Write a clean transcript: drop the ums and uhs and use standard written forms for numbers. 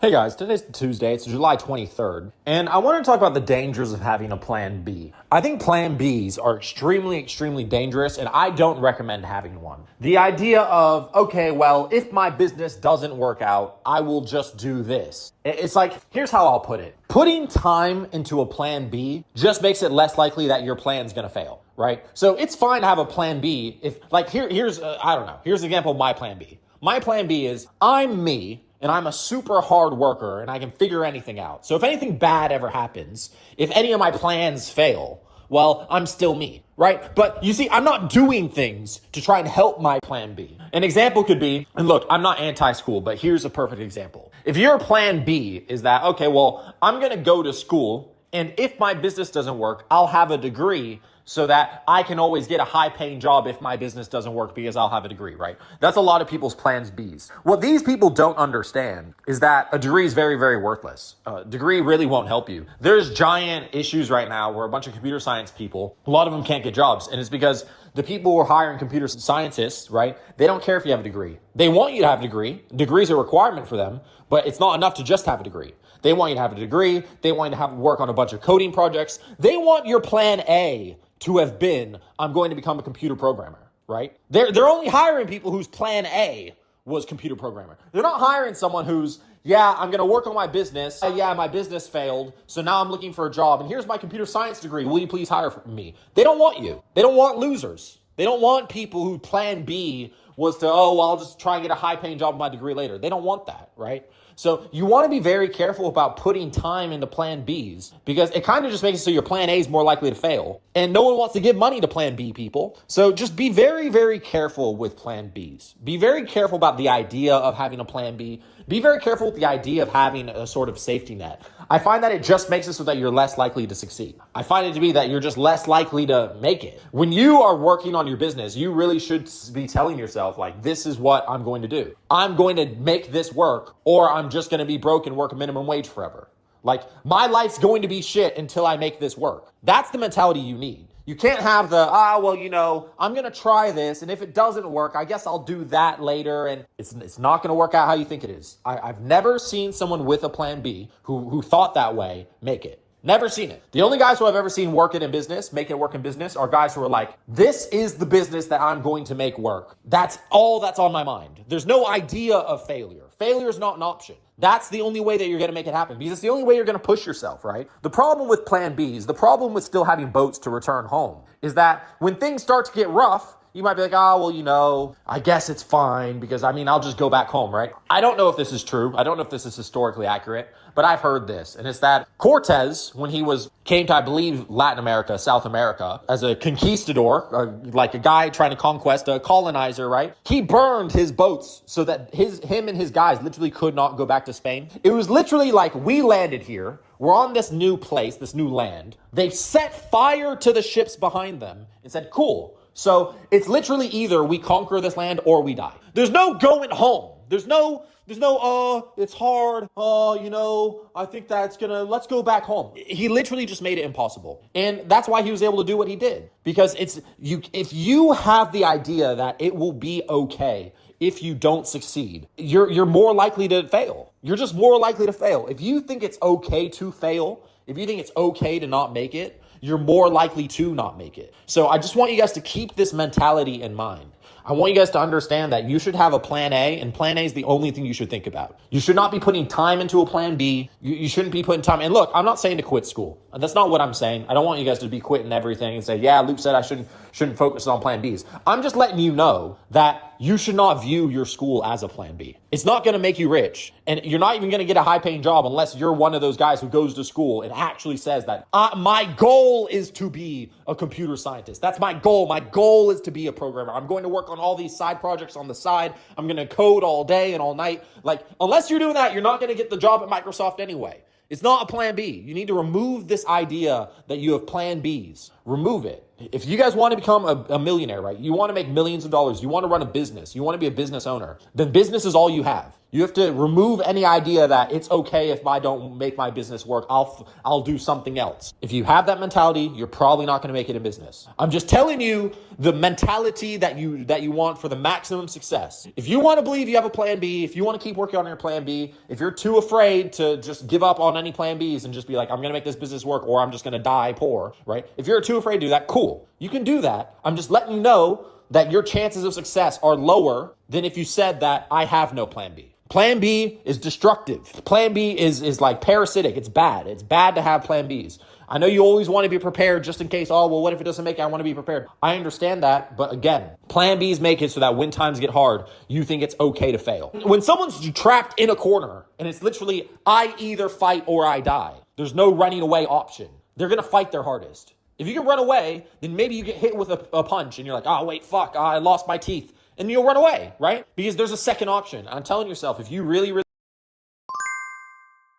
Hey guys, today's Tuesday, it's July 23rd, and I want to talk about the dangers of having a plan B. I think plan Bs are extremely dangerous, and I don't recommend having one. The idea of, okay, well, if my business doesn't work out, I will just do this. It's like, here's how I'll put it. Putting time into a plan B just makes it less likely that your plan's gonna fail, right? So it's fine to have a plan B if, like, here's an example of my plan B. My plan B is, I'm me, and I'm a super hard worker and I can figure anything out. So if anything bad ever happens, if any of my plans fail, well, I'm still me, right? But you see, I'm not doing things to try and help my plan B. An example could be, and look, I'm not anti-school, but here's a perfect example. If your plan B is that, okay, well, I'm gonna go to school, and if my business doesn't work, I'll have a degree so that I can always get a high-paying job if my business doesn't work because I'll have a degree, right? That's a lot of people's plans Bs. What these people don't understand is that a degree is very worthless. A degree really won't help you. There's giant issues right now where a bunch of computer science people, a lot of them can't get jobs, and it's because the people who are hiring computer scientists, right, they don't care if you have a degree. They want you to have a degree. Degrees are a requirement for them, but it's not enough to just have a degree. They want you to have a degree. They want you to have work on a bunch of coding projects. They want your plan A to have been, I'm going to become a computer programmer, right? They're only hiring people whose plan A was computer programmer. They're not hiring someone who's, yeah, I'm going to work on my business. Yeah, my business failed, so now I'm looking for a job, and here's my computer science degree. Will you please hire me? They don't want you. They don't want losers. They don't want people who plan B was to, oh, well, I'll just try and get a high-paying job with my degree later. They don't want that, right? So you want to be very careful about putting time into plan Bs because it kind of just makes it so your plan A is more likely to fail. And no one wants to give money to plan B people. So just be very careful with plan Bs. Be very careful about the idea of having a plan B. Be very careful with the idea of having a sort of safety net. I find that it just makes it so that you're less likely to succeed. I find it to be that you're just less likely to make it. When you are working on your business, you really should be telling yourself, like, this is what I'm going to do. I'm going to make this work, or I'm just going to be broke and work a minimum wage forever. Like, my life's going to be shit until I make this work. That's the mentality you need. You can't have the, I'm going to try this, and if it doesn't work, I guess I'll do that later, and it's not going to work out how you think it is. I've never seen someone with a plan B who thought that way make it. Never seen it. The only guys who I've ever seen work it in business, make it work in business, are guys who are like, this is the business that I'm going to make work. That's all that's on my mind. There's no idea of failure. Failure is not an option. That's the only way that you're going to make it happen because it's the only way you're going to push yourself, right? The problem with plan Bs, the problem with still having boats to return home is that when things start to get rough, you might be like, I guess it's fine because, I'll just go back home, right? I don't know if this is true. I don't know if this is historically accurate, but I've heard this. And it's that Cortez, when he came to, I believe, Latin America, South America, as a conquistador, like a guy trying to conquest, a colonizer, right? He burned his boats so that him and his guys literally could not go back to Spain. It was literally like, we landed here. We're on this new place, this new land. They've set fire to the ships behind them and said, cool. So it's literally either we conquer this land or we die. There's no going home. There's no, it's hard. I think let's go back home. He literally just made it impossible. And that's why he was able to do what he did. Because if you have the idea that it will be okay if you don't succeed, you're more likely to fail. You're just more likely to fail. If you think it's okay to fail, if you think it's okay to not make it, you're more likely to not make it. So I just want you guys to keep this mentality in mind. I want you guys to understand that you should have a plan A, and plan A is the only thing you should think about. You should not be putting time into a plan B. You shouldn't be putting time. And look, I'm not saying to quit school. That's not what I'm saying. I don't want you guys to be quitting everything and say, yeah, Luke said I shouldn't focus on plan Bs. I'm just letting you know that you should not view your school as a plan B. It's not going to make you rich. And you're not even going to get a high-paying job unless you're one of those guys who goes to school and actually says that, my goal is to be a computer scientist. That's my goal. My goal is to be a programmer. I'm going to work on all these side projects on the side. I'm going to code all day and all night. Like, unless you're doing that, you're not going to get the job at Microsoft anyway. It's not a plan B. You need to remove this idea that you have plan Bs. Remove it. If you guys want to become a millionaire, right? You want to make millions of dollars. You want to run a business. You want to be a business owner. Then business is all you have. You have to remove any idea that it's okay if I don't make my business work. I'll do something else. If you have that mentality, you're probably not going to make it in business. I'm just telling you the mentality that you want for the maximum success. If you want to believe you have a plan B, if you want to keep working on your plan B, if you're too afraid to just give up on any plan Bs and just be like, I'm going to make this business work or I'm just going to die poor, right? If you're too afraid to do that, cool. You can do that. I'm just letting you know that your chances of success are lower than if you said that I have no plan B. Plan B is destructive. Plan B is like parasitic. It's bad. It's bad to have plan Bs. I know you always want to be prepared just in case, oh, well, what if it doesn't make it? I want to be prepared. I understand that. But again, plan Bs make it so that when times get hard, you think it's okay to fail. When someone's trapped in a corner and it's literally, I either fight or I die, there's no running away option. They're going to fight their hardest. If you can run away, then maybe you get hit with a punch and you're like, oh, wait, fuck, I lost my teeth. And you'll run away, right? Because there's a second option. I'm telling yourself, if you really